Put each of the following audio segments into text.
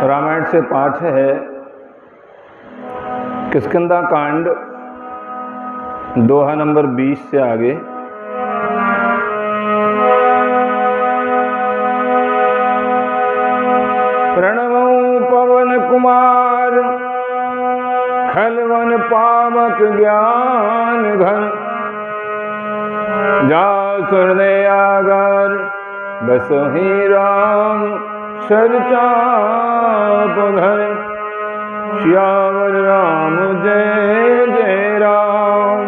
रामायण से पाठ है किष्किंधा कांड दोहा नंबर 20 से आगे। प्रणवं पवन कुमार खलवन पावक ज्ञान घन जासुर आगर बसहि राम सरचाप घर। श्यावर राम जय जय राम।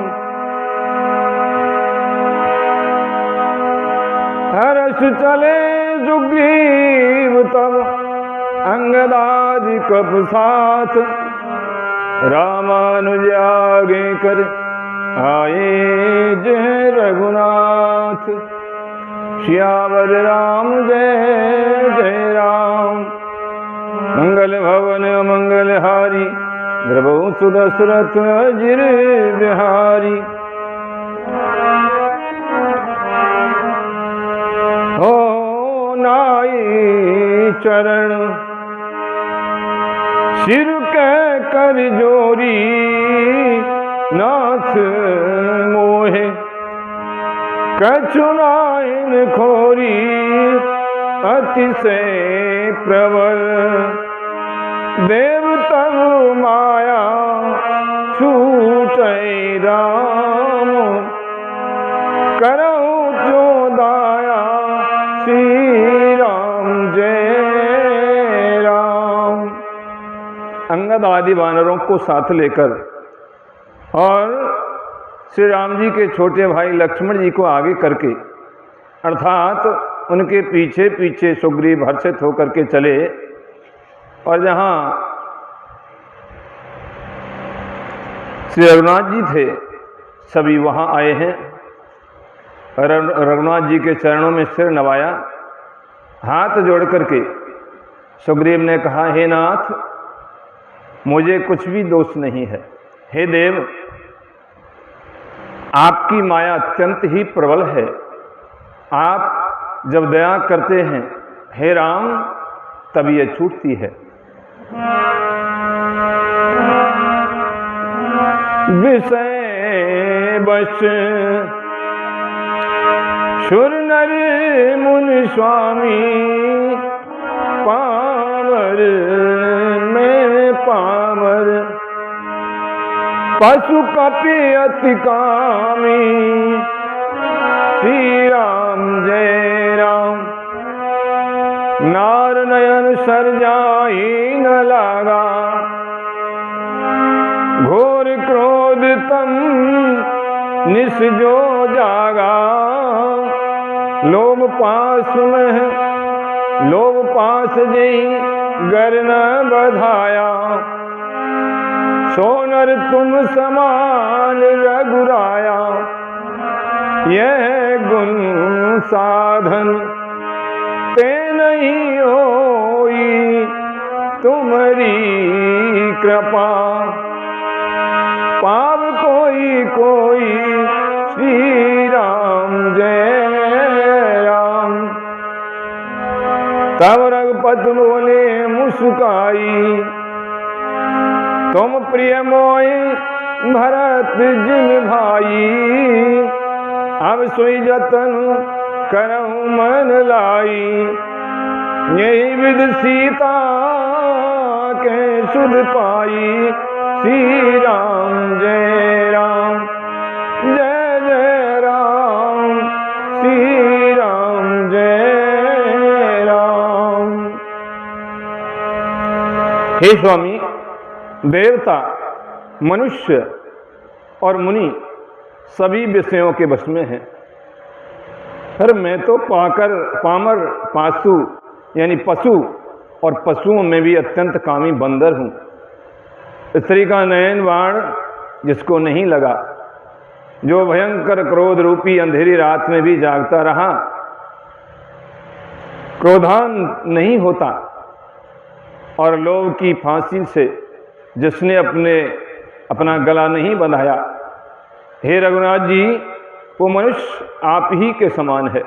हर्ष चले सुग्रीव तब अंगदादि कप साथ रामानुज आगे कर आए जय रघुनाथ। श्यावर राम जय जय राम। मंगल भवन मंगल हारी द्रवहु सुदशरथ अजिर बिहारी। हो नाई चरण सिर के कर जोरी नाथ मोहे कछुनाइन खोरी। अतिशय प्रबल देव तब माया छूटै राम। करहु जो दाया श्री राम जय राम। अंगद आदि वानरों को साथ लेकर और श्री राम जी के छोटे भाई लक्ष्मण जी को आगे करके अर्थात उनके पीछे पीछे सुग्रीव हर्षित होकर के चले। और जहाँ श्री रघुनाथ जी थे सभी वहाँ आए हैं। रघुनाथ जी के चरणों में सिर नवाया, हाथ जोड़ करके सुग्रीव ने कहा, हे नाथ मुझे कुछ भी दोष नहीं है। हे देव आपकी माया अत्यंत ही प्रबल है। आप जब दया करते हैं हे राम तब ये छूटती है। विषय बश शुर नर मुनि स्वामी पावर में पावर पशु कपि अति कामी। श्री राम जय राम। नार नयन सर जाहि न लागा घोर क्रोध तम निस जो जागा। लोभ पास में लोभ पास जई गर न बधाया। सोनर तुम समान रघुराया। यह गुण साधन ते नहीं होई तुम्हारी कृपा। पाव कोई कोई श्री राम जय राम। तब रघुपति बोले मुस्काई तुम प्रिय मोहि भरत जिन भाई। अब सोई जतन करहु मन लाई। यही विध सीता के सुध पाई। श्री राम जय राम जय जय राम। श्री राम जय राम। हे स्वामी, देवता मनुष्य और मुनि सभी विषयों के वश में हैं। फिर मैं तो पामर पासु यानी पशु और पशुओं में भी अत्यंत कामी बंदर हूँ। स्त्री का नयन बाण जिसको नहीं लगा, जो भयंकर क्रोध रूपी अंधेरी रात में भी जागता रहा, क्रोधान नहीं होता। और लोभ की फांसी से जिसने अपना गला नहीं बंधाया। हे रघुनाथ जी वो मनुष्य आप ही के समान है।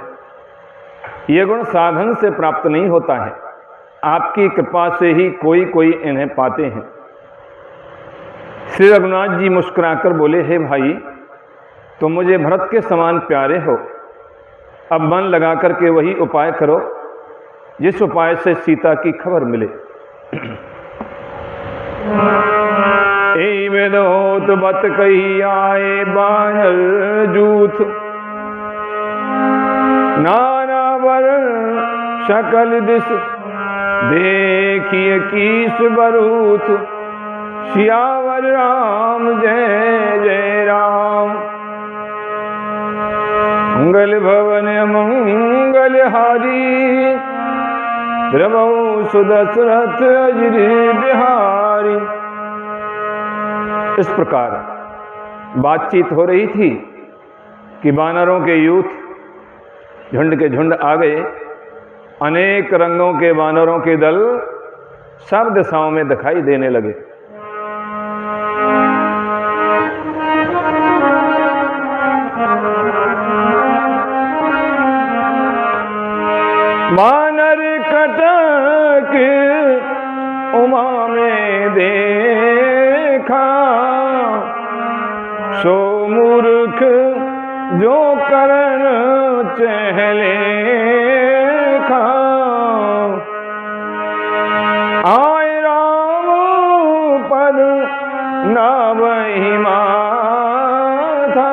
ये गुण साधन से प्राप्त नहीं होता है, आपकी कृपा से ही कोई कोई इन्हें पाते हैं। श्री रघुनाथ जी मुस्कुराकर बोले, हे भाई, तुम मुझे भरत के समान प्यारे हो। अब मन लगा करके वही उपाय करो जिस उपाय से सीता की खबर मिले। ए वेदोत बत कही आए बानर जूथ, नाना वरण सकल दिस, देखिए कीस बरूथ, सियावर राम जय जय राम। मंगल भवन मंगल हारी, द्रवौ सुदशरथ अजरी बिहारी। इस प्रकार बातचीत हो रही थी कि वानरों के यूथ झुंड के झुंड आ गए। अनेक रंगों के वानरों के दल सब दिशाओं में दिखाई देने लगे। वानर कटक उमा में देखा, सो मूर्ख जो करण चहले खा। आए राम पद ना वही माथा,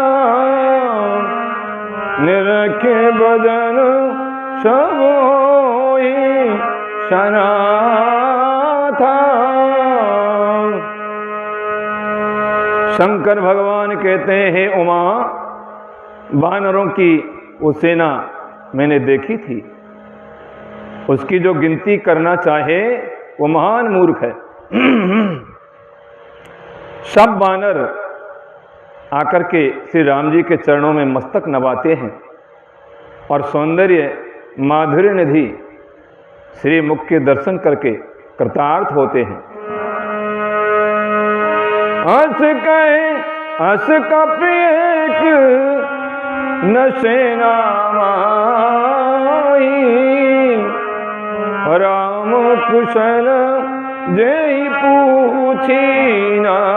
निरखे बदन सब होई सना था। शंकर भगवान कहते हैं, उमा, वानरों की वो सेना मैंने देखी थी, उसकी जो गिनती करना चाहे वो महान मूर्ख है। सब वानर आकर के श्री राम जी के चरणों में मस्तक नवाते हैं और सौंदर्य माधुर्य निधि श्री मुख के दर्शन करके कृतार्थ होते हैं। हंस कहे हंस कपिक न सेना माई, राम कुशल जय पूछी नाई।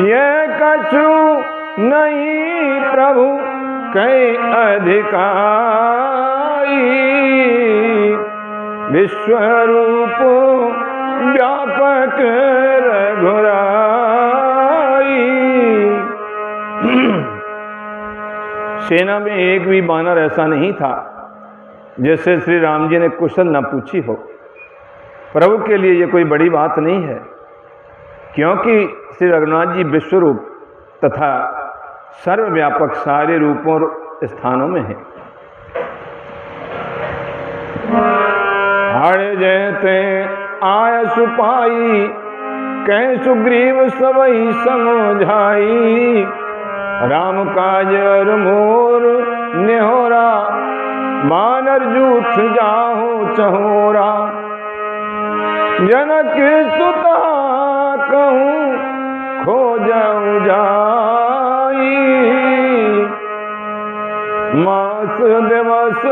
ये कछु नहीं प्रभु कई अधिकारी, विश्वरूप व्यापक रघुराई। सेना में एक भी बानर ऐसा नहीं था जैसे श्री राम जी ने कुशल न पूछी हो। प्रभु के लिए ये कोई बड़ी बात नहीं है, क्योंकि श्री रघुनाथ जी विश्वरूप तथा सर्वव्यापक सारे रूपों और स्थानों में है। हर जैते आय सुपाई, कह सुग्रीव सबई समझाई। राम काज और मोर नेहोरा, बानर जूथ जाहु चहोरा। जनक सुता कहूँ खोजऊ जाई, मास दिवस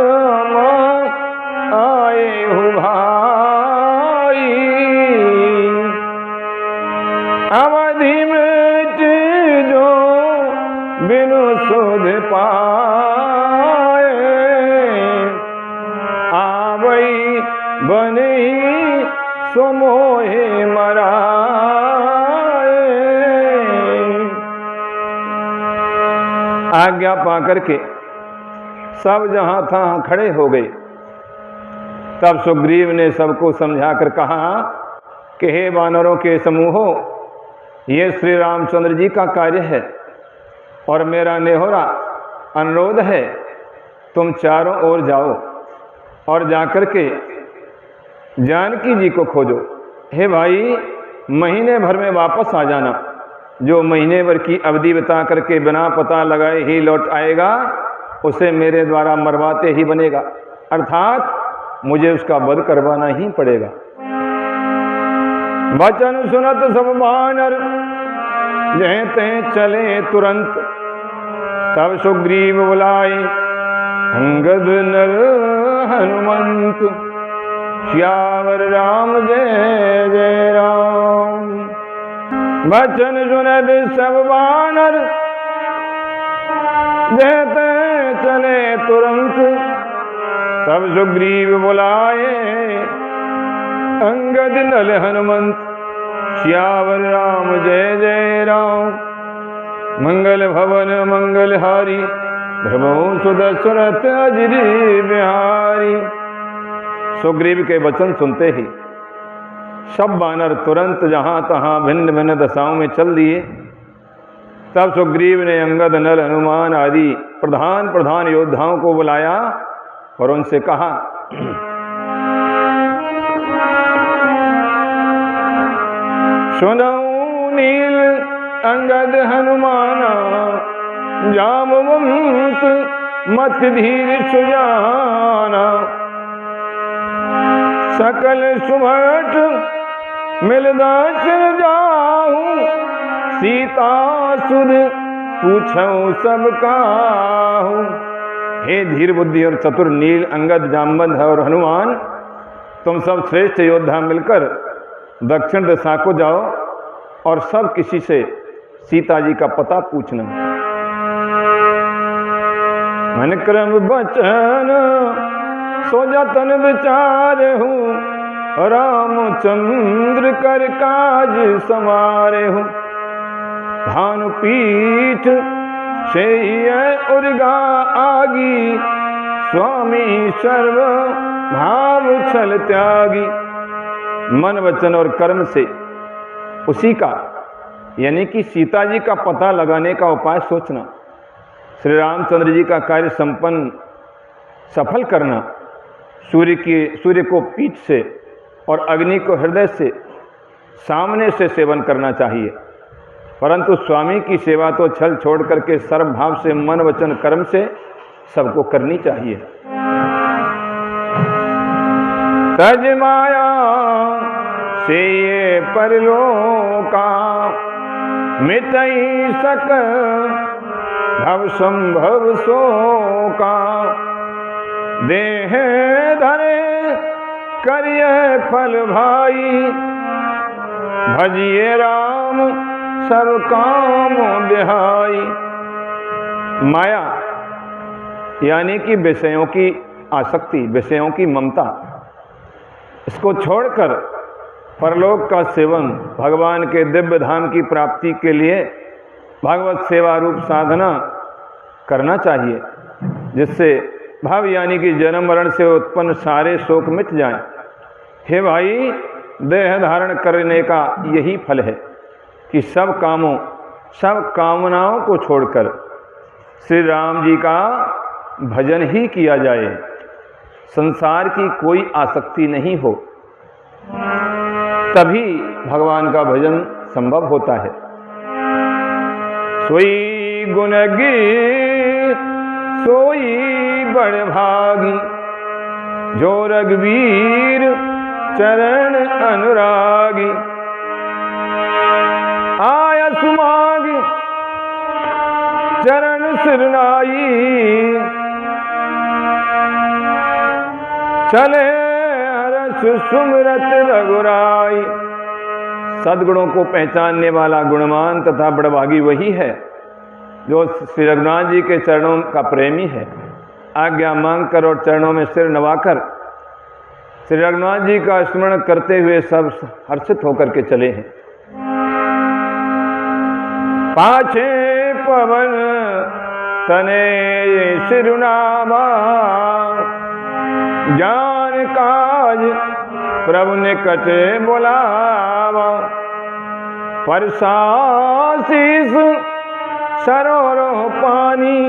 आए हो भाई। अवधि में जो बिनु सुध पाए, आवई बनी सो मोहे मराए। आज्ञा पाकर के सब जहां था खड़े हो गए। तब सुग्रीव ने सबको समझाकर कहा कि हे वानरों के समूहो, ये श्री रामचंद्र जी का कार्य है और मेरा नेहोरा अनुरोध है, तुम चारों ओर जाओ और जाकर के जानकी जी को खोजो। हे भाई, महीने भर में वापस आ जाना। जो महीने भर की अवधि बता करके बिना पता लगाए ही लौट आएगा, उसे मेरे द्वारा मरवाते ही बनेगा, अर्थात मुझे उसका वध करवाना ही पड़ेगा। वचन सुनत सब वानर जहते चले तुरंत, तब सुग्रीव बुलाए अंगद नर हनुमंत, श्यावर राम जय जय राम। बचन सुनद सब बानर, जहते चले तुरंत, तब सुग्रीव बुलाए अंगद नल हनुमंत, श्यावर राम जय जय राम। मंगल भवन मंगलहारी, भ्रमौ सुदशरथ अजरी बिहारी। सुग्रीव के वचन सुनते ही सब बानर तुरंत जहां तहां भिन्न भिन्न दशाओं में चल दिए। तब सुग्रीव ने अंगद नल हनुमान आदि प्रधान प्रधान योद्धाओं को बुलाया और उनसे कहा, सुनौ नील अंगद हनुमाना, जामवंत मत धीर सुजाना। सकल सुभट मिलदा चल जाऊं, सीता सुध पूछऊं सब काहूं। हे धीर बुद्धि और चतुर नील अंगद जामवंत और हनुमान, तुम सब श्रेष्ठ योद्धा मिलकर दक्षिण दिशा को जाओ और सब किसी से सीता जी का पता पूछना। मन क्रम बचन सो जतन विचार हूँ, रामचंद्र कर काज समारे हूँ। भानु पीठ से उर्गा आगी, स्वामी सर्व भाव छल त्यागी। मन वचन और कर्म से उसी का यानी कि सीता जी का पता लगाने का उपाय सोचना, श्री रामचंद्र जी का कार्य संपन्न सफल करना। सूर्य को पीठ से और अग्नि को हृदय से सामने से सेवन करना चाहिए, परंतु स्वामी की सेवा तो छल छोड़ करके सर्वभाव से मन वचन कर्म से सबको करनी चाहिए। तज माया से ये परलोका, मिटई सक भव संभव शोका। देह धरे करिए फल भाई, भजिए राम सब काम बिहाई। माया यानी कि विषयों की आसक्ति, विषयों की ममता, इसको छोड़कर परलोक का सेवन, भगवान के दिव्य धाम की प्राप्ति के लिए भगवत सेवा रूप साधना करना चाहिए, जिससे भव यानी कि जन्म मरण से उत्पन्न सारे शोक मिट जाएं। हे भाई, देह धारण करने का यही फल है कि सब कामों, सब कामनाओं को छोड़कर श्री राम जी का भजन ही किया जाए, संसार की कोई आसक्ति नहीं हो, तभी भगवान का भजन संभव होता है। सोई गुणगी सोई बड़ भागी, जो रघुवीर चरण अनुरागी। आया सुमागी चरण सिरनाई, चले हरस सुमरत रघुराई। सद्गुणों को पहचानने वाला गुणवान तथा बड़भागी वही है जो श्री रघुनाथ जी के चरणों का प्रेमी है। आज्ञा मांगकर और चरणों में सिर नवाकर श्री रघुनाथ जी का स्मरण करते हुए सब हर्षित होकर के चले हैं। पाछे पवन तने सिरुनामा, जान काज प्रभु निकट बुलावा। परसासीस सरोरो पानी,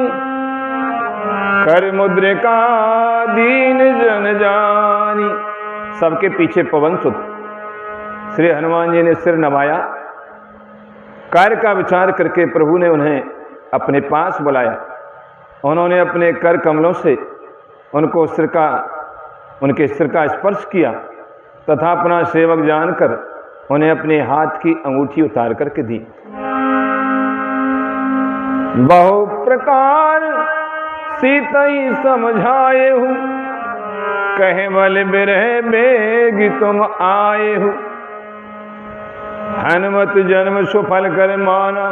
कर मुद्रिका दीन जन जानी। सबके पीछे पवन सुत श्री हनुमान जी ने सिर नवाया। कार्य का विचार करके प्रभु ने उन्हें अपने पास बुलाया। उन्होंने अपने कर कमलों से उनको उनके सिर का स्पर्श किया तथा अपना सेवक जानकर उन्हें अपने हाथ की अंगूठी उतार करके दी। बहु प्रकार सीतई समझाए हूँ, कहे बल बिरह बेग तुम आए हो। हनुमत जन्म सुफल कर माना,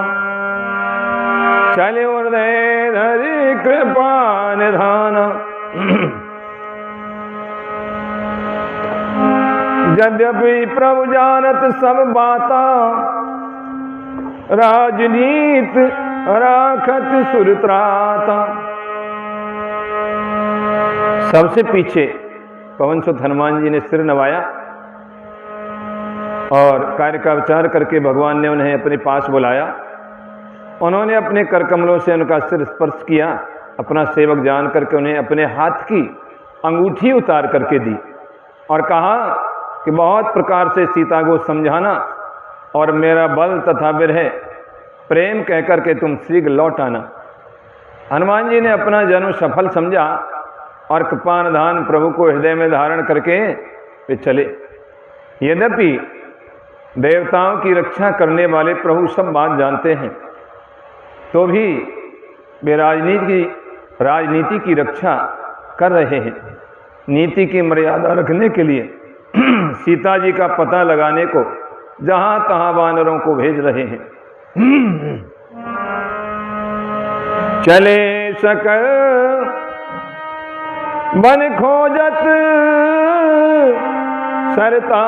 चले हृदय धरि कृपा निधाना। यद्यपि प्रभु जानत सब बाता, राजनीत राखत सुरत्राता। सबसे पीछे पवन सुत हनुमान जी ने सिर नवाया और कार्य का विचार करके भगवान ने उन्हें अपने पास बुलाया। उन्होंने अपने कर कमलों से उनका सिर स्पर्श किया, अपना सेवक जान करके उन्हें अपने हाथ की अंगूठी उतार करके दी और कहा कि बहुत प्रकार से सीता को समझाना और मेरा बल तथा विरह प्रेम कह करके तुम शीघ्र लौट आना। हनुमान जी ने अपना जन्म सफल समझा और कृपानिधान प्रभु को हृदय में धारण करके वे चले। यद्यपि देवताओं की रक्षा करने वाले प्रभु सब बात जानते हैं, तो भी वे राजनीति की रक्षा कर रहे हैं। नीति की मर्यादा रखने के लिए सीता जी का पता लगाने को जहां तहां वानरों को भेज रहे हैं। चले सकल बन खोजत, सरता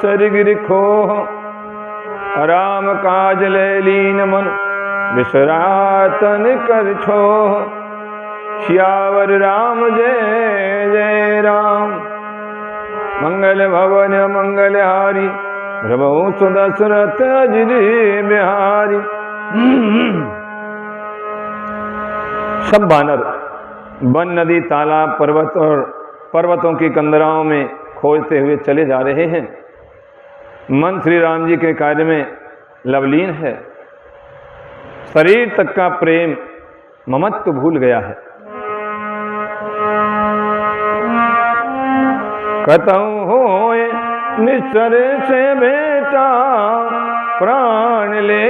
सरगिर खोह। राम काज ले लीन मन, विसरातन कर छोह। श्यावर राम जय जय राम, मंगल भवन मंगल हारी। प्रभु सुदशरथ अजरी बिहारी। सब बानर वन नदी तालाब पर्वत और पर्वतों की कंदराओं में खोजते हुए चले जा रहे हैं। मन श्री राम जी के कार्य में लवलीन है। शरीर तक का प्रेम ममत्व भूल गया है। कतहु होए निश्चर से बेटा, प्राण ले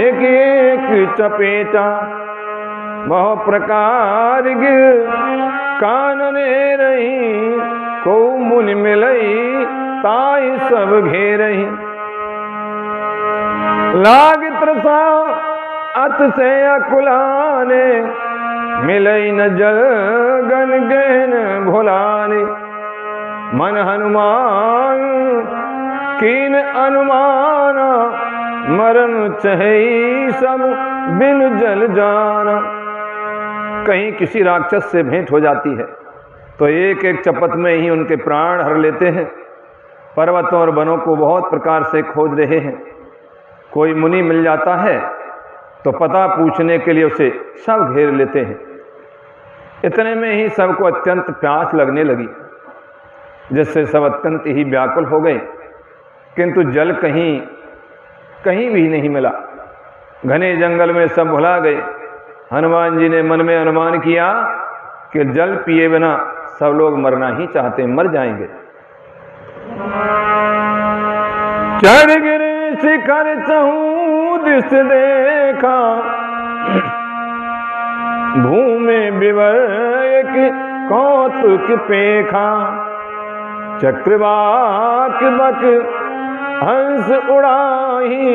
एक एक चपेटा। बहु प्रकार गिर कानने रही, को मुनि मिलई ताई सब घेरही। लाग त्रसा अत से अकुलाने, मिलई न जल गन गहन भुलाने। मन हनुमान कीन अनुमाना, मरण चहई सब बिन जल जाना। कहीं किसी राक्षस से भेंट हो जाती है तो एक एक चपत में ही उनके प्राण हर लेते हैं। पर्वतों और वनों को बहुत प्रकार से खोज रहे हैं। कोई मुनि मिल जाता है तो पता पूछने के लिए उसे सब घेर लेते हैं। इतने में ही सबको अत्यंत प्यास लगने लगी, जिससे सब अत्यंत ही व्याकुल हो गए, किंतु जल कहीं भी नहीं मिला। घने जंगल में सब भुला गए। हनुमान जी ने मन में अनुमान किया कि जल पिए बिना सब लोग मरना ही चाहते, मर जाएंगे। चढ़ गिरे शिखर चहु दिस देखा, भूमि विवर एक कौतुक पेखा। चक्रवाक बक हंस उड़ाही,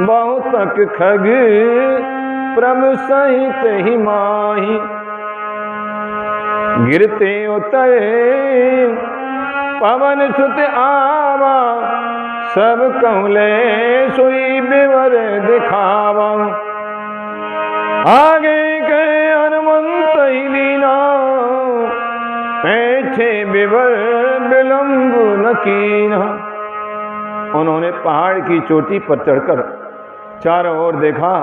बहुतक खग प्रभु सहित ही माही। गिरते उतरे पवन सुत आवा, सब कहले सोई विवर दिखावा। आगे गए हनुमंत ही लीना, पैठे विवर विलंब न कीना। उन्होंने पहाड़ की चोटी पर चढ़कर चारों ओर देखा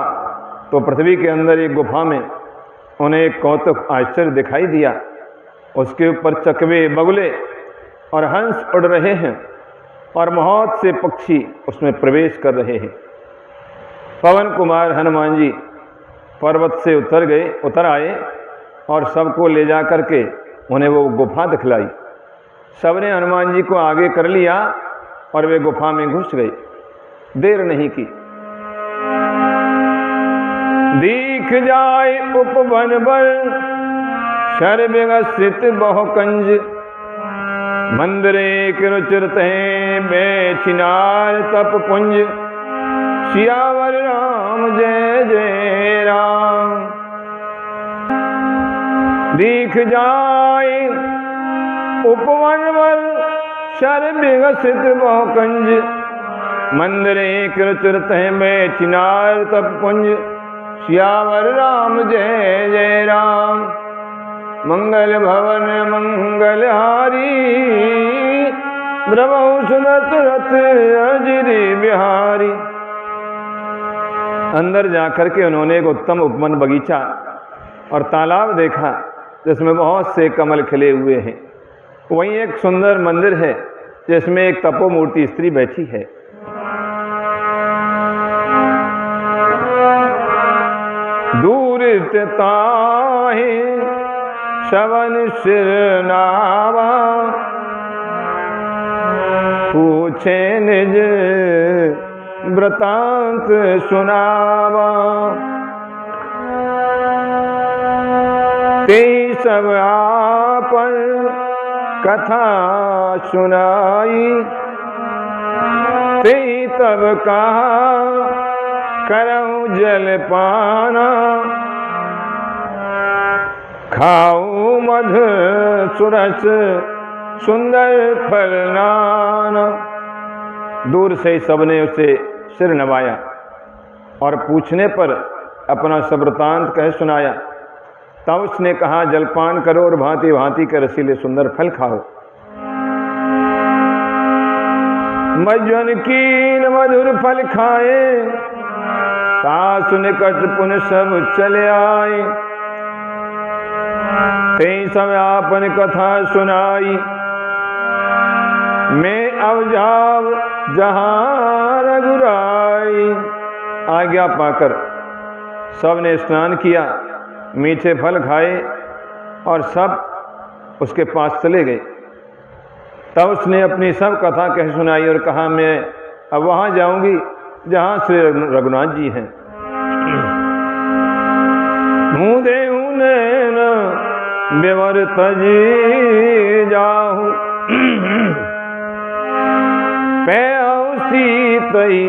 तो पृथ्वी के अंदर एक गुफा में उन्हें एक कौतुक आश्चर्य दिखाई दिया। उसके ऊपर चकवे बगुले और हंस उड़ रहे हैं और बहुत से पक्षी उसमें प्रवेश कर रहे हैं। पवन कुमार हनुमान जी पर्वत से उतर आए और सबको ले जा करके उन्हें वो गुफा दिखलाई। सबने हनुमान जी को आगे कर लिया और वे गुफा में घुस गए। देर नहीं की। दीख जाए उपवन बर शर विकसित बहु कंज मंदिरे किरुचिरत बेचिनार तप पुंज सियावर राम जय जय राम। दीख जाए उपवन वर शर विकसित बहु कंज मंदिरे किरुचिरत बेचिनार तप पुंज सियावर राम जय जय राम। मंगल भवन मंगलहारी ब्रह्मौ सुदशरथ अजिरि बिहारी। अंदर जाकर के उन्होंने एक उत्तम उपवन बगीचा और तालाब देखा जिसमें बहुत से कमल खिले हुए हैं। वहीं एक सुंदर मंदिर है जिसमें एक तपोमूर्ति स्त्री बैठी है। दूर ताहि शवन सिर नावा पूछे निज वृतांत सुनावा। ते सब आपन कथा सुनाई ते तब कहा करऊं जलपाना खाऊं मधु सुरस सुंदर फल नाना। दूर से सबने उसे सिर नवाया और पूछने पर अपना सब वृतांत कह सुनाया। तब उसने कहा जलपान करो और भांति भांति के रसीले सुंदर फल खाओ। मज्जन कीन मधुर फल खाए तासु निकट पुन सब चले आए। ते सब आपन कथा सुनाई मैं अब जाव जहां रघुराई। आज्ञा पाकर सबने स्नान किया, मीठे फल खाए और सब उसके पास चले गए। तब उसने अपनी सब कथा कह सुनाई और कहा मैं अब वहां जाऊंगी जहां श्री रघुनाथ जी हैं। मुँह देहु नैन बेवर तजी जाहू पैऊ सीतई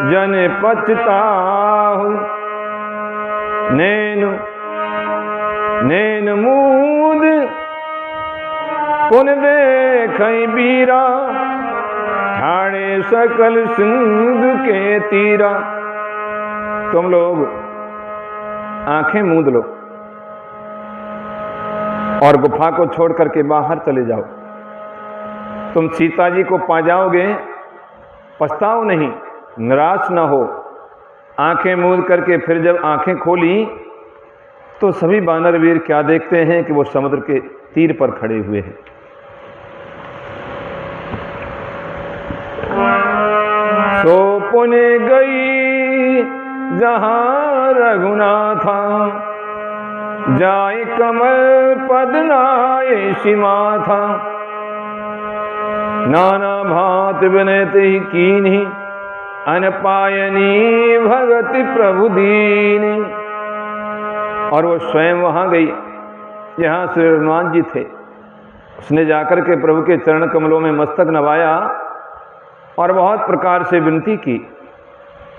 जन पछताहू। नैन नैन मूद पुन देखई बीरा ठाणे सकल सिंधु के तीरा। तुम लोग आंखें मूंद लो और गुफा को छोड़ करके बाहर चले जाओ। तुम सीता जी को पा जाओगे, पछताओ नहीं, निराश ना हो। आंखें मूंद करके फिर जब आंखें खोली तो सभी वानर वीर क्या देखते हैं कि वो समुद्र के तीर पर खड़े हुए हैं। सो पुने गई जहां रघुनाथा जाए कमल पद नाये सीमा था। नाना भांत विनत ही कीन्ही अनपायनी भगति प्रभु दीनी। और वो स्वयं वहां गई जहां श्री रघुनाथ जी थे। उसने जाकर के प्रभु के चरण कमलों में मस्तक नवाया और बहुत प्रकार से विनती की।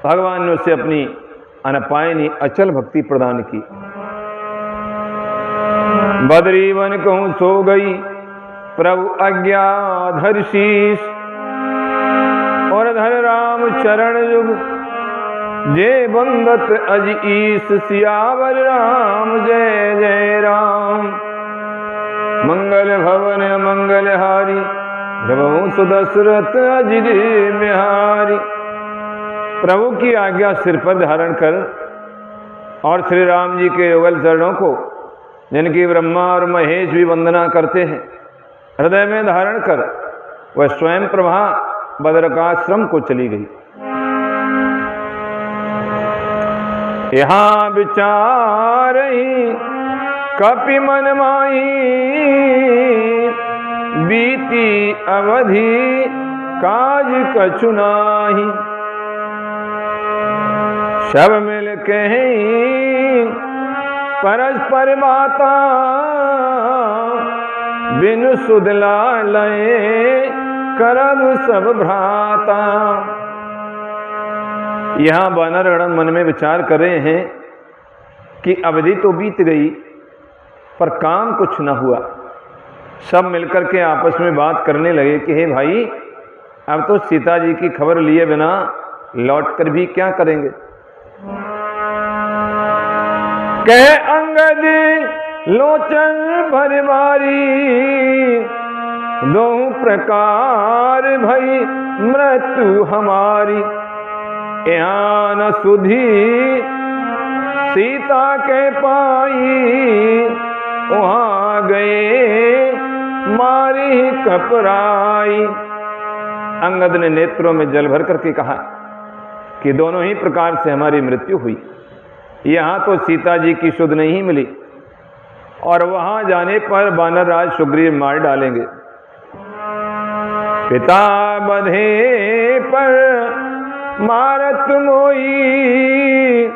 भगवान ने उसे अपनी अनपायनी अचल भक्ति प्रदान की। बदरी वन कहूं सो गई प्रभु आज्ञा धर शीस और धर राम चरण युग जे बंदत अज ईस। सियावर राम जय जय राम। मंगल भवन मंगलहारी प्रभु सुदशरथ अजिरि बिहारी। प्रभु की आज्ञा सिर पर धारण कर और श्री राम जी के युगल चरणों को, जिनकी ब्रह्मा और महेश भी वंदना करते हैं, हृदय में धारण कर वह स्वयं प्रभा बदरकाश्रम को चली गई। यहाँ विचार ही कपि मन माही बीती अवधि काज कछु नाही। सब मिल कहीं परस्पर बाता, बिनु सुधला लय करब सब भ्राता। यहां वानरगण मन में विचार कर रहे हैं कि अवधि तो बीत गई पर काम कुछ न हुआ। सब मिलकर के आपस में बात करने लगे कि हे भाई, अब तो सीता जी की खबर लिए बिना लौटकर भी क्या करेंगे। कहे अंगद लोचन भरवारी, दो प्रकार भई मृत्यु हमारी। यहाँ न सुधी सीता के पाई, वहाँ गए मारी कपराई। अंगद ने नेत्रों में जल भर करके कहा कि दोनों ही प्रकार से हमारी मृत्यु हुई। यहाँ तो सीता जी की सुध नहीं मिली और वहां जाने पर वानर राज सुग्रीव मार डालेंगे। पिता बधे पर मारत मोई,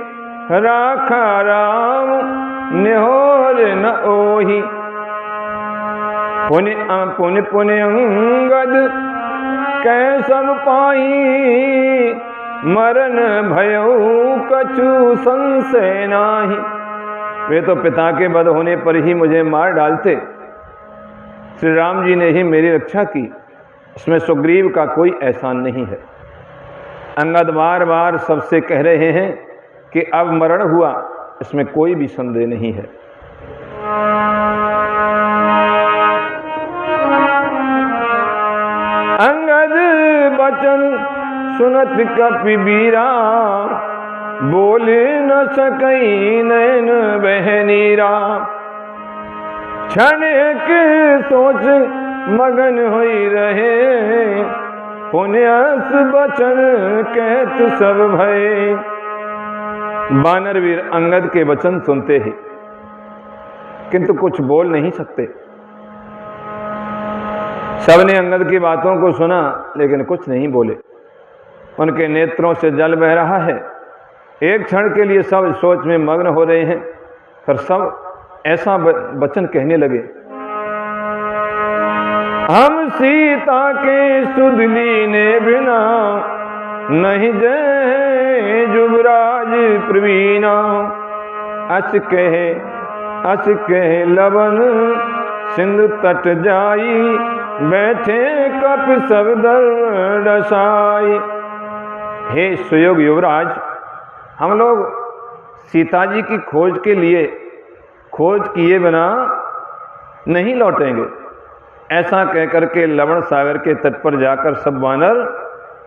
राखा राम निहोर न ओही। पुण्य पुण्य अंगद कै सब पाई, मरण भयऊ कछु संशय नाही। वे तो पिता के वध होने पर ही मुझे मार डालते, श्री राम जी ने ही मेरी रक्षा की, इसमें सुग्रीव का कोई एहसान नहीं है। अंगद बार बार सबसे कह रहे हैं कि अब मरण हुआ, इसमें कोई भी संदेह नहीं है। अंगद बचन सुनत कपि बीरा, बोल न सकई नैन बहनीरा। क्षण एक सोच मगन होई रहे, पुण्यस बचन कहत सब भय। वानरवीर अंगद के वचन सुनते ही किंतु कुछ बोल नहीं सकते। सबने अंगद की बातों को सुना लेकिन कुछ नहीं बोले। उनके नेत्रों से जल बह रहा है। एक क्षण के लिए सब सोच में मग्न हो रहे हैं, पर सब ऐसा वचन कहने लगे, हम सीता के सुध लीने बिना, नहीं जय जुबराज प्रवीणा। अस कहे लवन सिंधु तट जाई, बैठे कप सब दर डसाई। हे सुयोग युवराज, हम लोग सीता जी की खोज के लिए खोज किए बिना नहीं लौटेंगे। ऐसा कहकर के लवण सागर के तट पर जाकर सब वानर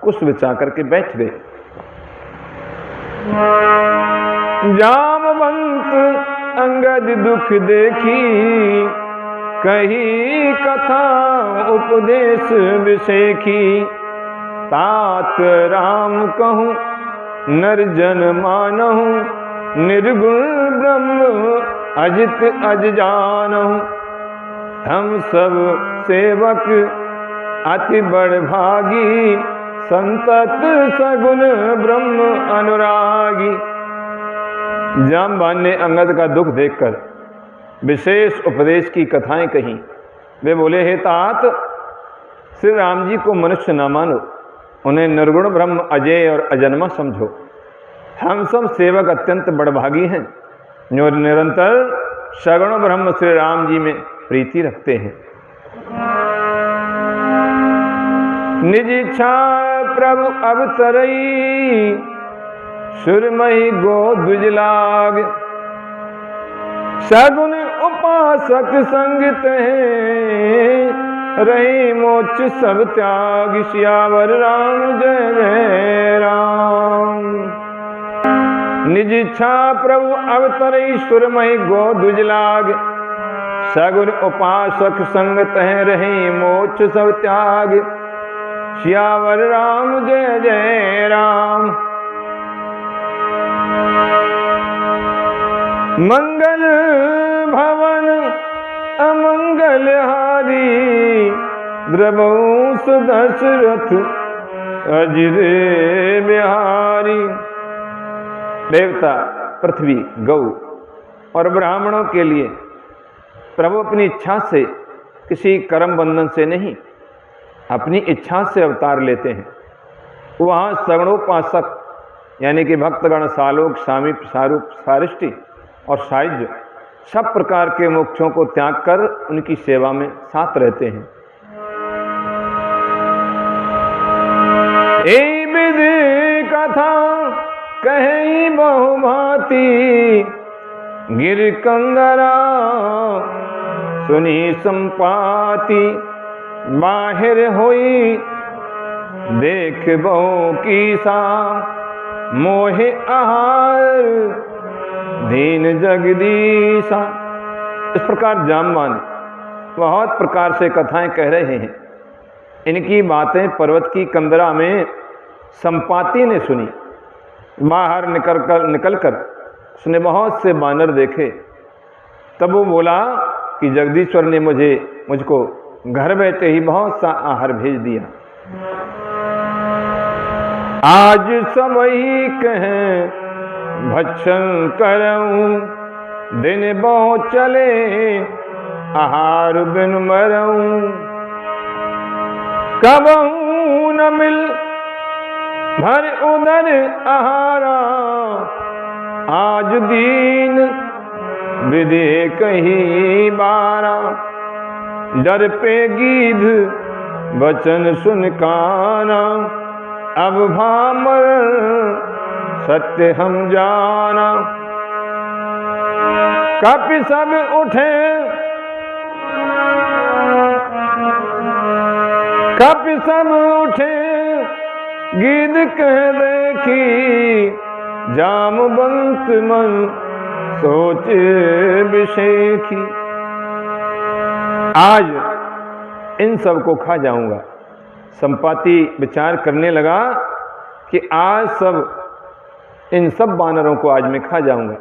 कुछ बिछा करके बैठ गए। जामवंत अंगद दुख देखी, कही कथा उपदेश विषेखी। तात राम कहूँ नर जन मानहु, निर्गुण ब्रह्म अजित अज जानहु। हम सब सेवक अति बड़ भागी, संतत सगुन ब्रह्म अनुरागी। जामवान ने अंगद का दुख देखकर विशेष उपदेश की कथाएं कही। वे बोले, हे तात, श्री राम जी को मनुष्य न मानो, उन्हें निर्गुण ब्रह्म अजय और अजन्मा समझो। हम सब सेवक अत्यंत बड़भागी हैं जो निरंतर सगुण ब्रह्म श्री राम जी में प्रीति रखते हैं। निज इच्छा प्रभु अवतरई, सुरमई गो दुजलाग। सगुन उपासक संगत है, रही मोक्ष सब त्याग। सियावर राम जय जय राम। निज इच्छा प्रभु अवतरई, सुरमई गो दुजलाग। सगुन उपासक संगत है, रही मोक्ष सब त्याग। सियावर राम जय जय राम। मंगल भवन अमंगल हारी, द्रवंश दशरथ अजिरे बिहारी। देवता, पृथ्वी, गौ और ब्राह्मणों के लिए प्रभु अपनी इच्छा से, किसी कर्म बंधन से नहीं, अपनी इच्छा से अवतार लेते हैं। वहाँ सगुणोपासक यानी कि भक्तगण सालोक, सामीप, सारूप, सारिष्टि और सायुज्य सब प्रकार के मोक्षों को त्याग कर उनकी सेवा में साथ रहते हैं। ए विधि कथा कहीं बहुभांति, गिर कंगरा सुनी संपाति, बाहिर होई देख बहु की सा, मोहे आहार दीन जगदीशा। इस प्रकार जामवान बहुत प्रकार से कथाएं कह रहे हैं। इनकी बातें पर्वत की कंदरा में संपाति ने सुनी। बाहर निकलकर उसने बहुत से बानर देखे। तब वो बोला कि जगदीश्वर ने मुझको घर बैठे ही बहुत सा आहार भेज दिया। आज सब ही कहें भक्षण करऊं, दिन बहु चले आहार बिन मरऊं। कबहू न मिल भर उदर आहारा, आज दीन विधि कही बारा। डर पे गीध वचन सुन काना, अब भामर सत्य हम जाना। कपि सब उठे, कपि सब उठे, गीध कह देखी, जामवंत मन सोच विषेखी। आज इन सब को खा जाऊंगा। संपाति विचार करने लगा कि आज इन सब वानरों को आज मैं खा जाऊंगा।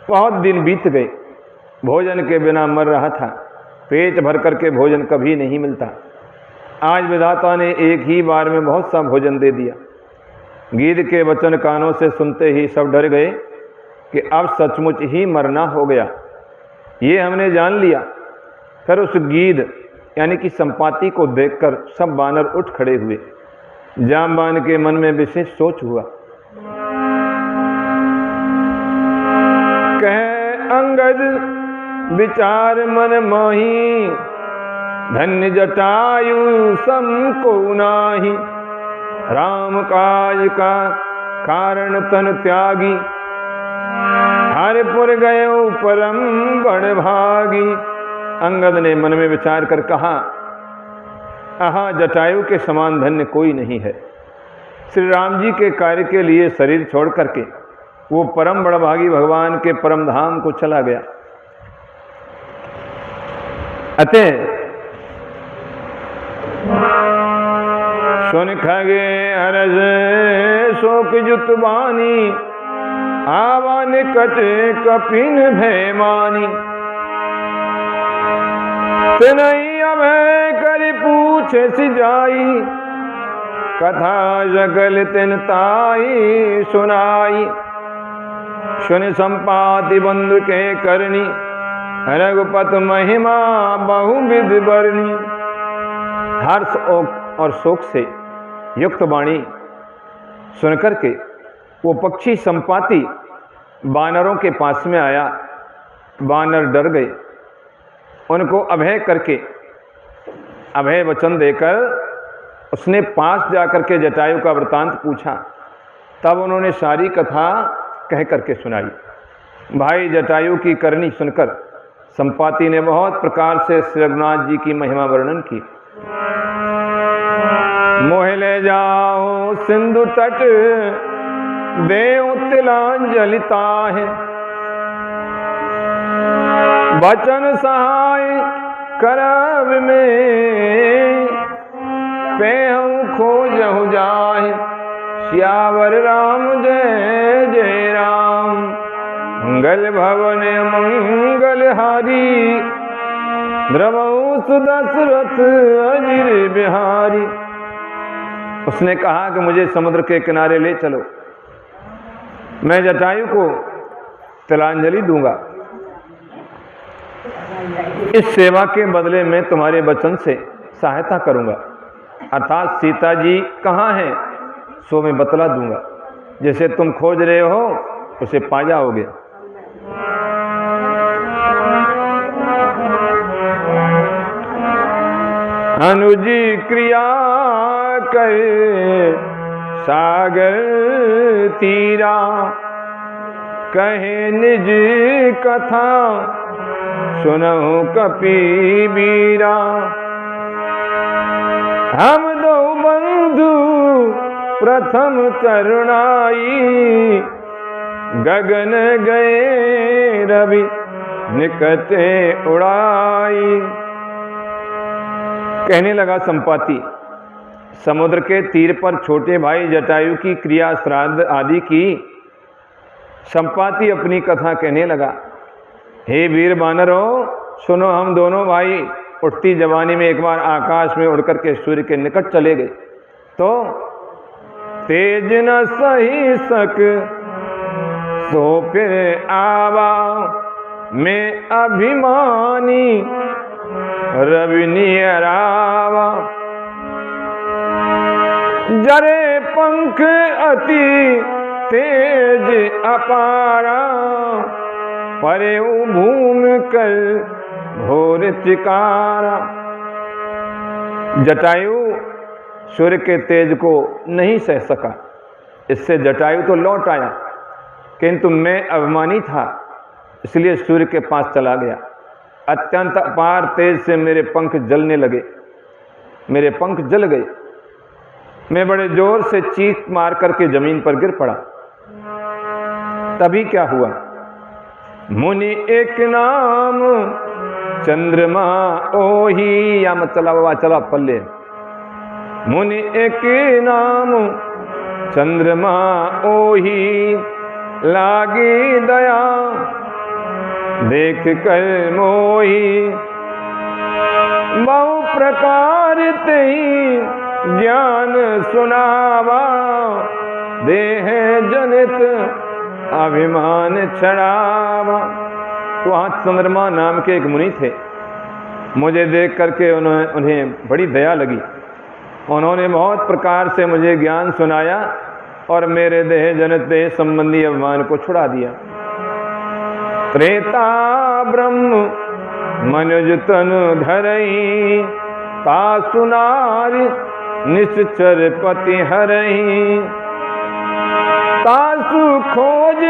बहुत दिन बीत गए, भोजन के बिना मर रहा था। पेट भर करके भोजन कभी नहीं मिलता। आज विधाता ने एक ही बार में बहुत सा भोजन दे दिया। गीध के वचन कानों से सुनते ही सब डर गए कि अब सचमुच ही मरना हो गया। ये हमने जान लिया। फिर उस गीध यानी कि संपाति को देखकर सब वानर उठ खड़े हुए। जामवान के मन में विशेष सोच हुआ। कहे अंगद विचार मन माही, धन्य जटायु सम को नाही। राम काज का कारण तन त्यागी, हरिपुर गयो परम बड़ भागी। अंगद ने मन में विचार कर कहा, आहा, जटायु के समान धन्य कोई नहीं है। श्री राम जी के कार्य के लिए शरीर छोड़ करके वो परम बड़भागी भगवान के परम धाम को चला गया। अतः सुन खगे हरज शोक जुत बानी, आवा निकट कपिन भयमानी। तिनहि अभय करि पूछे सिजाई, कथा जगल तिन ताई सुनाई। सुन संपाति बंधु के करनी, रघुपत महिमा बहुविध बरनी। हर्ष और शोक से युक्त वाणी सुनकर के वो पक्षी संपाति वानरों के पास में आया। वानर डर गए। उनको अभय करके, अभय वचन देकर उसने पास जाकर के जटायु का वृतांत पूछा। तब उन्होंने सारी कथा कह करके सुनाई। भाई जटायु की करनी सुनकर संपाति ने बहुत प्रकार से श्री रघुनाथ जी की महिमा वर्णन की। मोह ले जाओ सिंधु तट, देव तिलांजलि ताहि। वचन सहाय करब में, पेहु खोजहु जाहि। सियावर राम जय जय राम, मंगल भवन मंगल हारी। द्रवहु सुदशरथ अजिर बिहारी। उसने कहा कि मुझे समुद्र के किनारे ले चलो। मैं जटायु को तिलांजलि दूंगा। इस सेवा के बदले में तुम्हारे वचन से सहायता करूंगा, अर्थात सीता जी कहाँ हैं सो मैं बतला दूंगा। जैसे तुम खोज रहे हो उसे पा जाओगे। अनुजी क्रिया कर सागर तीरा, कहे निज कथा सुनहु कपीबीरा। हम दो बंधु प्रथम करुणाई, गगन गए रवि निकटे उड़ाई। कहने लगा संपाति, समुद्र के तीर पर छोटे भाई जटायु की क्रिया श्राद्ध आदि की। संपाति अपनी कथा कहने लगा, हे वीर वानरों सुनो, हम दोनों भाई उठती जवानी में एक बार आकाश में उड़कर के सूर्य के निकट चले गए, तो तेज न सही सक सो फिर आवा। मैं अभिमानी रवि नियरावा, जरे पंख अति तेज अपारा। परे भूमि कर घोर चिकारा। जटायु सूर्य के तेज को नहीं सह सका, इससे जटायु तो लौट आया, किंतु मैं अभिमानी था इसलिए सूर्य के पास चला गया। अत्यंत अपार तेज से मेरे पंख जलने लगे, मेरे पंख जल गए। मैं बड़े जोर से चीख मार करके जमीन पर गिर पड़ा। तभी क्या हुआ, मुनि एक नाम चंद्रमा ओही, या मत चला बाबा चला पल्ले। मुनि एक नाम चंद्रमा ओही, लागी दया देख कर मोही। बहु प्रकार तेहि ज्ञान सुनावा, देह जनित अभिमान छड़ावा। तो वहाँ चंद्रमा नाम के एक मुनि थे। मुझे देख करके उन्हें बड़ी दया लगी। उन्होंने बहुत प्रकार से मुझे ज्ञान सुनाया और मेरे देह जनित देह संबंधी अभिमान को छुड़ा दिया। त्रेता ब्रह्म मनुज तनु धरई, तासु नारी निश्चर पति हरई। तासु खोज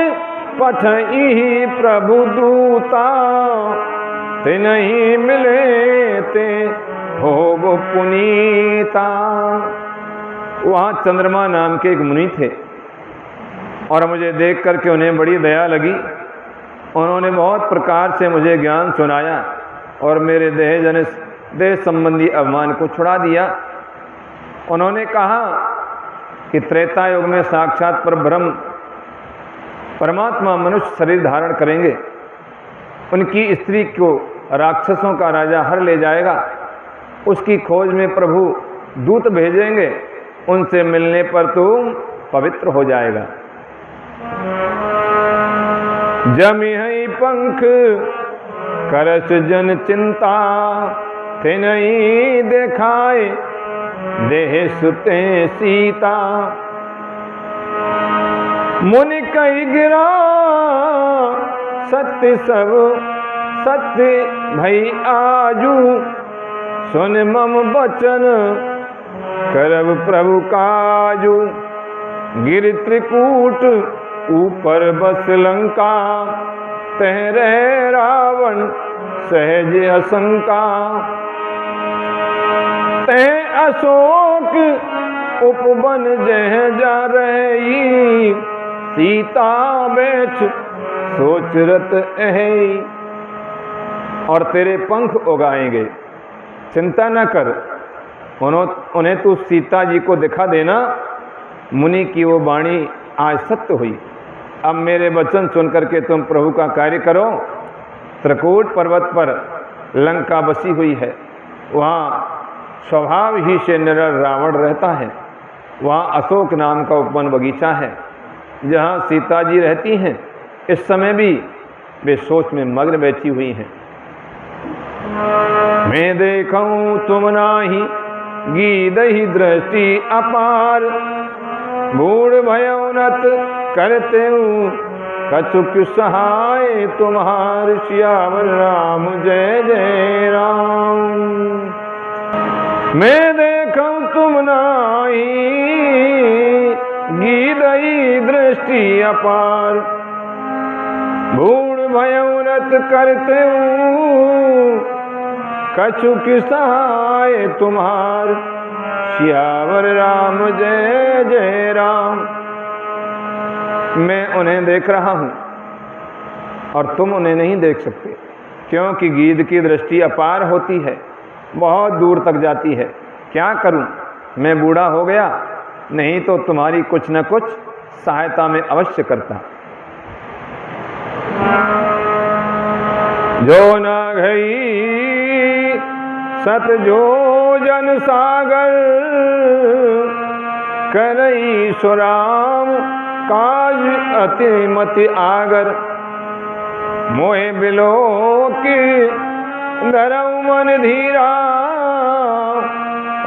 पठई प्रभु दूता, ते नहीं मिले ते हो वो पुनीता। वहाँ चंद्रमा नाम के एक मुनि थे और मुझे देख करके उन्हें बड़ी दया लगी। उन्होंने बहुत प्रकार से मुझे ज्ञान सुनाया और मेरे देह संबंधी अभिमान को छुड़ा दिया। उन्होंने कहा कि त्रेता युग में साक्षात परब्रह्म परमात्मा मनुष्य शरीर धारण करेंगे। उनकी स्त्री को राक्षसों का राजा हर ले जाएगा। उसकी खोज में प्रभु दूत भेजेंगे, उनसे मिलने पर तुम पवित्र हो जाएगा। जमी है पंख करस जन चिंता, थे नहीं देखाए देह सुते सीता। मुनि कई गिरा सत्य सब सत्य भई आजू, सुन मम बचन करब प्रभु काजू। गिर त्रिकूट ऊपर बस लंका, तह रहे रावण सहज असंका। तह अशोक उपवन जह जा रही, सीता बैठ सोच रत है। और तेरे पंख उगाएंगे, चिंता न कर, उन्हें तू सीता जी को दिखा देना। मुनि की वो वाणी आज सत्य हुई। अब मेरे वचन सुन करके तुम प्रभु का कार्य करो। त्रिकूट पर्वत पर लंका बसी हुई है, वहाँ स्वभाव ही से निडर रावण रहता है। वहाँ अशोक नाम का उपवन बगीचा है, जहाँ सीता जी रहती हैं, इस समय भी वे सोच में मग्न बैठी हुई हैं। मैं देखूं तुम नाही गीदहि दृष्टि अपार, बूढ़ भयोनत करते कछुक सहाय तुम्हार, सियावर राम जय जय राम। मैं देखूं तुम नाही गीदहि दृष्टि अपार, बूढ़ भयोनत करते कछुक सहाय तुम्हार, सियावर राम जय जय राम। मैं उन्हें देख रहा हूं और तुम उन्हें नहीं देख सकते, क्योंकि गीध की दृष्टि अपार होती है, बहुत दूर तक जाती है। क्या करूं, मैं बूढ़ा हो गया, नहीं तो तुम्हारी कुछ न कुछ सहायता में अवश्य करता। जो न गई सत जो जन सागर, करई सुराम काज अति मति आगर, मोहे बिलो की धरऊ मन धीरा,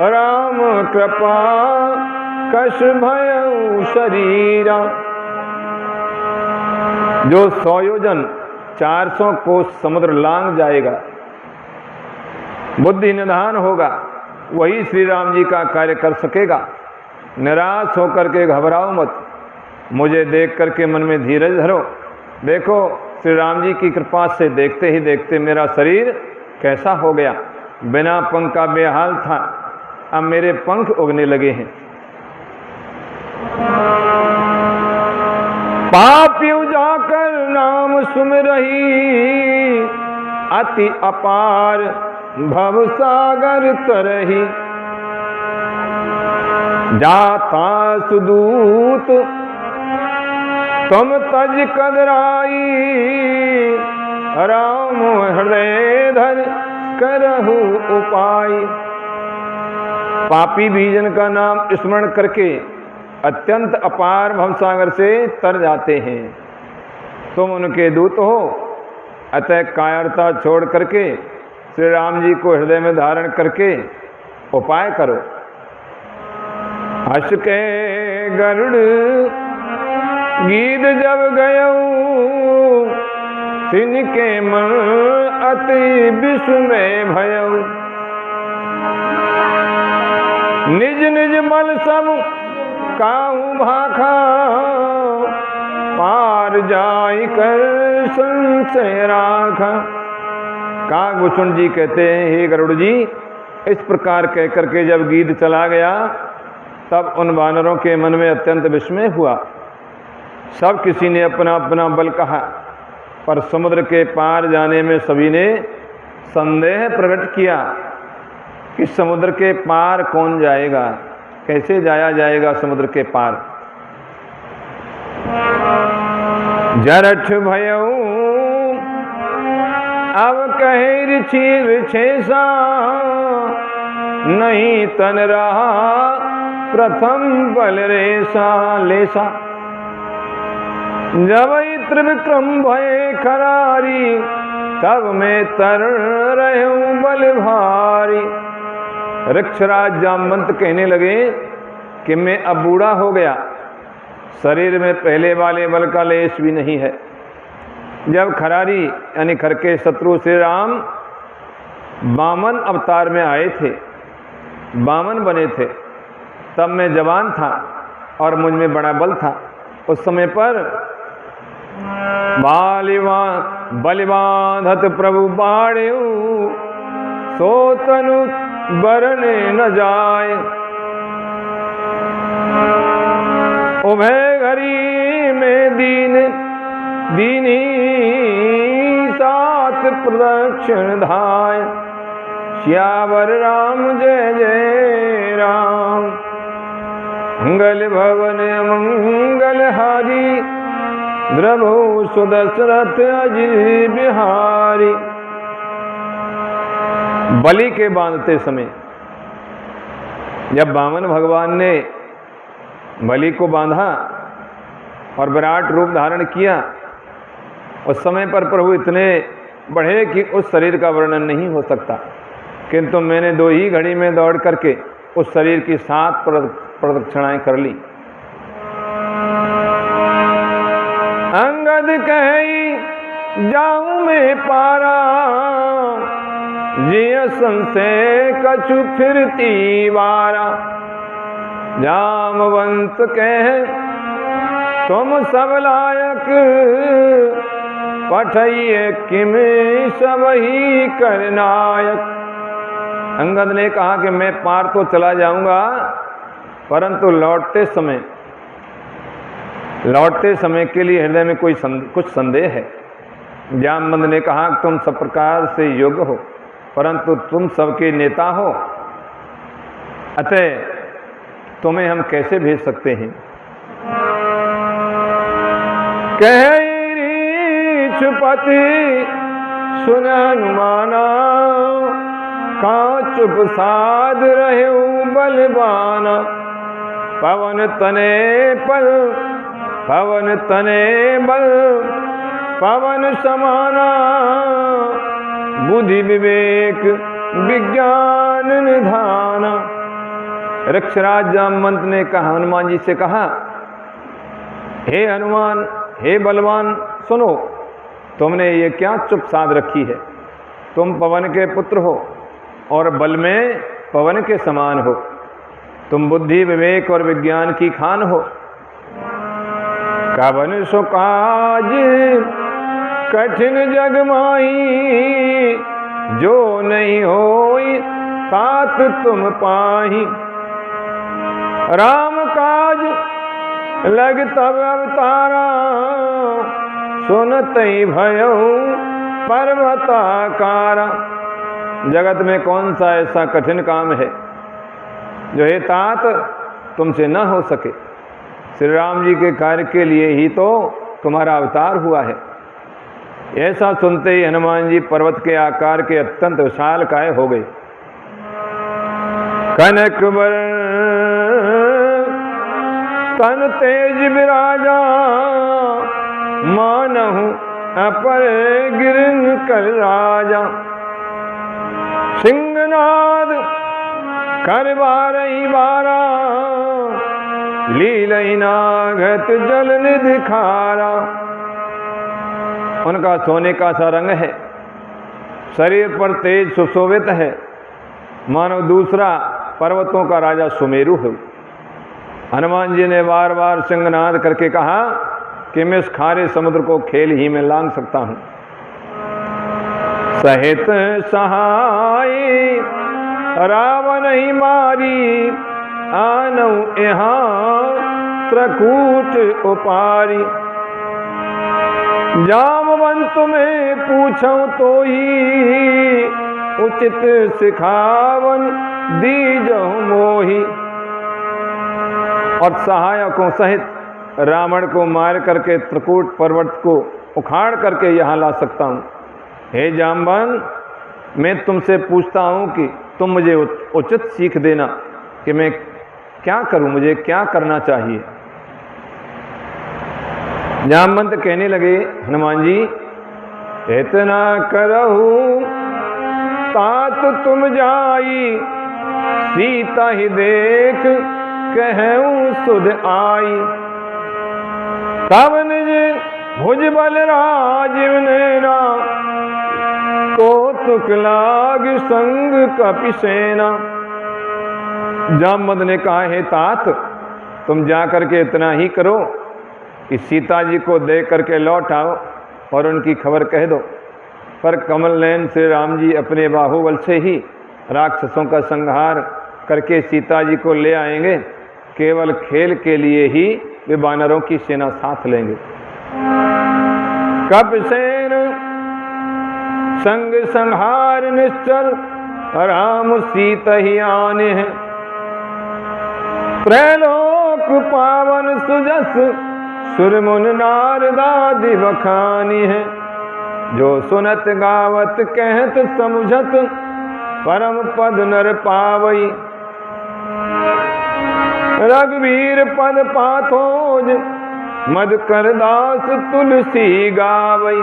राम कृपा कश भयऊ शरीरा। जो 100 योजन 400 कोस समुद्र लांग जाएगा, बुद्धि निधान होगा, वही श्री राम जी का कार्य कर सकेगा। निराश होकर के घबराओ मत, मुझे देख करके मन में धीरज धरो। देखो श्री राम जी की कृपा से देखते ही देखते मेरा शरीर कैसा हो गया, बिना पंख का बेहाल था, अब मेरे पंख उगने लगे हैं। पापियों जाकर नाम सुमिरही, अति अपार भव सागर तरही, जाता सुदूत तुम तज कदराई, राम हृदय धर करहु उपाय। पापी बीजन का नाम स्मरण करके अत्यंत अपार भवसागर से तर जाते हैं। तुम उनके दूत हो, अतः कायरता छोड़ करके श्री राम जी को हृदय में धारण करके उपाय करो। हर्ष के गरुड़ गीत जब गयऊ, तिनके मन अति विस्मय भयऊ, निज निज मल सब काहू भाखा, पार जाई कर संशय राखा। कागभूषण जी कहते हैं, हे गरुड़ जी, इस प्रकार कह करके जब गीत चला गया, तब उन वानरों के मन में अत्यंत विस्मय हुआ। सब किसी ने अपना अपना बल कहा, पर समुद्र के पार जाने में सभी ने संदेह प्रकट किया कि समुद्र के पार कौन जाएगा, कैसे जाया जाएगा समुद्र के पार। जरठ भयऊ अब कहे ऋषेसा, नहीं तन रहा प्रथम बल रेसा लेसा। जब त्रिविक्रम भय खरारी, तब मैं तरण रहूं बल भारी। ऋक्षराज जामवंत कहने लगे कि मैं अब बूढ़ा हो गया, शरीर में पहले वाले बल का लेश भी नहीं है। जब खरारी यानी खर के शत्रु श्री राम वामन अवतार में आए थे, वामन बने थे, तब मैं जवान था और मुझ में बड़ा बल था। उस समय पर बलिबांधत प्रभु बाढ़ेऊ, सो तनु बरने न जाए। उभय घरी में दीनी सात प्रदक्षिण धाय, श्यावर राम जय जय राम। मंगल भवन मंगल हारी, द्रभु सुदशरथ अजी बिहारी। बलि के बांधते समय जब वामन भगवान ने बलि को बांधा, और विराट रूप धारण किया। उस समय पर प्रभु इतने बढ़े कि उस शरीर का वर्णन नहीं हो सकता, किंतु मैंने 2 ही घड़ी में दौड़ करके उस शरीर की 7 प्रदक्षिणाएं कर ली। अंगद कही जाऊं मैं पारा, जिय संशय कछु फिरती वारा। जामवंत कह तुम सब लायक, पठइए किम सब ही करनायक। अंगद ने कहा कि मैं पार तो चला जाऊंगा, परंतु लौटते समय के लिए हृदय में कुछ संदेह है। जामवंत ने कहा कि तुम सब प्रकार से योग्य हो, परंतु तुम सबके नेता हो, अतः तुम्हें हम कैसे भेज सकते हैं। कहपति सुन हनुमाना, का चुप साध रहे बलवाना। पवन तने बल पवन समाना, बुद्धि विवेक विज्ञान निधाना। रक्षराज जामवंत ने कहा, हनुमान जी से कहा, हे हनुमान, हे बलवान, सुनो, तुमने ये क्या चुप साध रखी है। तुम पवन के पुत्र हो और बल में पवन के समान हो। तुम बुद्धि विवेक और विज्ञान की खान हो। कवन सो काज कठिन जग माही, जो नहीं होई तात तुम पाही। राम काज लग तब अवतारा, सुनत ही भयउ पर्वताकारा। जगत में कौन सा ऐसा कठिन काम है जो हे तात तुमसे न हो सके। श्री राम जी के कार्य के लिए ही तो तुम्हारा अवतार हुआ है। ऐसा सुनते ही हनुमान जी पर्वत के आकार के अत्यंत विशालकाय हो गए। कनक तन तेज विराजा, मानहु अपर गिरन कर राजा। सिंहनाद करवारही बारा, लीलई नागत जल निधि खारा। उनका सोने का सा रंग है, शरीर पर तेज सुशोभित है, मानो दूसरा पर्वतों का राजा सुमेरु है। हनुमान जी ने बार बार सिंहनाद करके कहा कि मैं इस खारे समुद्र को खेल ही में लांघ सकता हूं। सहित सहाय रावण ही मारी, आनऊ यहाँ त्रकूट उपारी। जामवंत में पूछूं तो ही, उचित सिखावन दीजहु मोही। और सहायकों सहित रावण को मार करके त्रिकूट पर्वत को उखाड़ करके यहाँ ला सकता हूँ। हे जामवंत, मैं तुमसे पूछता हूँ कि तुम मुझे उचित सीख देना कि मैं क्या करूँ, मुझे क्या करना चाहिए। जामवंत कहने लगे, हनुमान जी इतना करहु तात तुम जाई, सीता ही देख कहूँ सुध आई। तब निज भुज बल राजीव नैना, कौतुक लाग संग कपि सेना। जामवंत ने कहा, हे तात, तुम जा करके इतना ही करो कि सीता जी को देख करके लौट आओ और उनकी खबर कह दो। पर कमल नयन श्री राम जी अपने बाहुबल से ही राक्षसों का संहार करके सीता जी को ले आएंगे। केवल खेल के लिए ही वे वानरों की सेना साथ लेंगे। कपिसेन संग संहार निश्चल, राम सीता ही आने हैं। त्रैलोक पावन सुजस, सुरमुन नारदादि बखानी है। जो सुनत गावत कहत समुझत, परम पद नर पावई। रघुवीर पद पाथोज, मधुकर दास तुलसी गावई।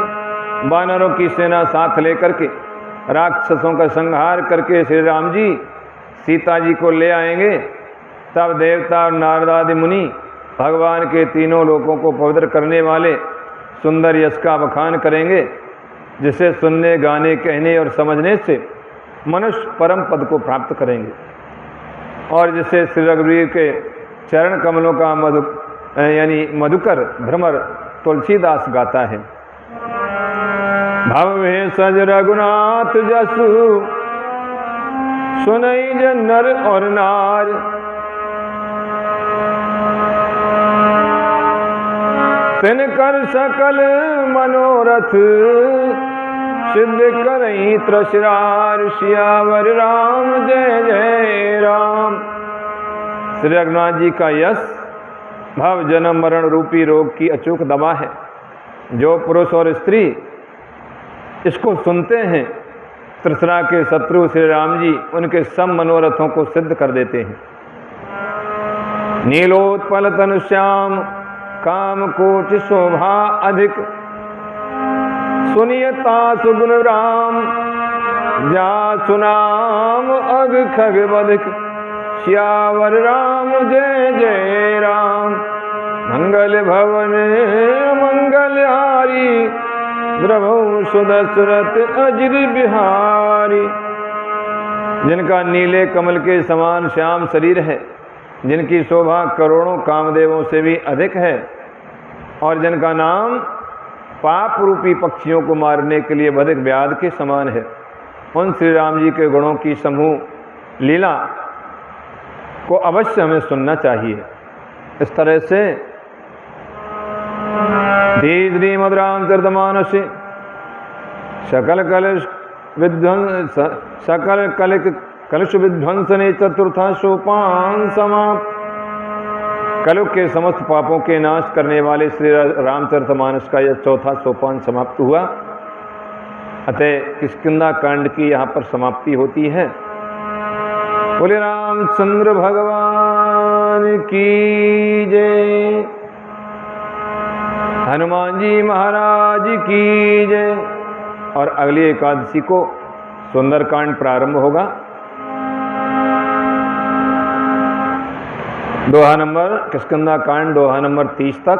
वानरों की सेना साथ लेकर के राक्षसों का संहार करके श्री राम जी सीता जी को ले आएंगे। तब देवता और नारद आदि मुनि भगवान के तीनों लोकों को पवित्र करने वाले सुंदर यश का बखान करेंगे, जिसे सुनने, गाने, कहने और समझने से मनुष्य परम पद को प्राप्त करेंगे, और जिसे श्री रघुवीर के चरण कमलों का मधुकर भ्रमर तुलसीदास गाता है। भव सज रघुनाथ जसु सुनई जन नर और नार। तिन कर सकल मनोरथ सिद्ध करई त्रसिरार। सियावर राम जय जय राम। श्री रघुनाथ जी का यश भव जन्म मरण रूपी रोग की अचूक दवा है। जो पुरुष और स्त्री इसको सुनते हैं, त्रिसरा के शत्रु श्री राम जी उनके सब मनोरथों को सिद्ध कर देते हैं। नीलोत्पल तनु श्याम काम कोटि शोभा अधिक। सुनियता सुगुण राम जा सुनाम अग खग बधिक। सियावर राम जय जय राम। मंगल भवन मंगलहारी द्रवहु सुदशरथ अजर बिहारी। जिनका नीले कमल के समान श्याम शरीर है, जिनकी शोभा करोड़ों कामदेवों से भी अधिक है, और जिनका नाम पाप रूपी पक्षियों को मारने के लिए बधिक व्याध के समान है, उन श्री राम जी के गुणों की समूह लीला को अवश्य हमें सुनना चाहिए। इस तरह से धीरे मधुरामचरितमानस सकल कलुष विध्वंसने चतुर्था सोपान समाप्त। कलुग के समस्त पापों के नाश करने वाले श्री रामचरितमानस का यह चौथा सोपान समाप्त हुआ। अतः किष्किंधा कांड की यहाँ पर समाप्ति होती है। बोले रामचंद्र भगवान की जय। हनुमान जी महाराज की जय। और अगली एकादशी को सुंदरकांड प्रारंभ होगा। दोहा नंबर किष्किंधा कांड दोहा नंबर 30 तक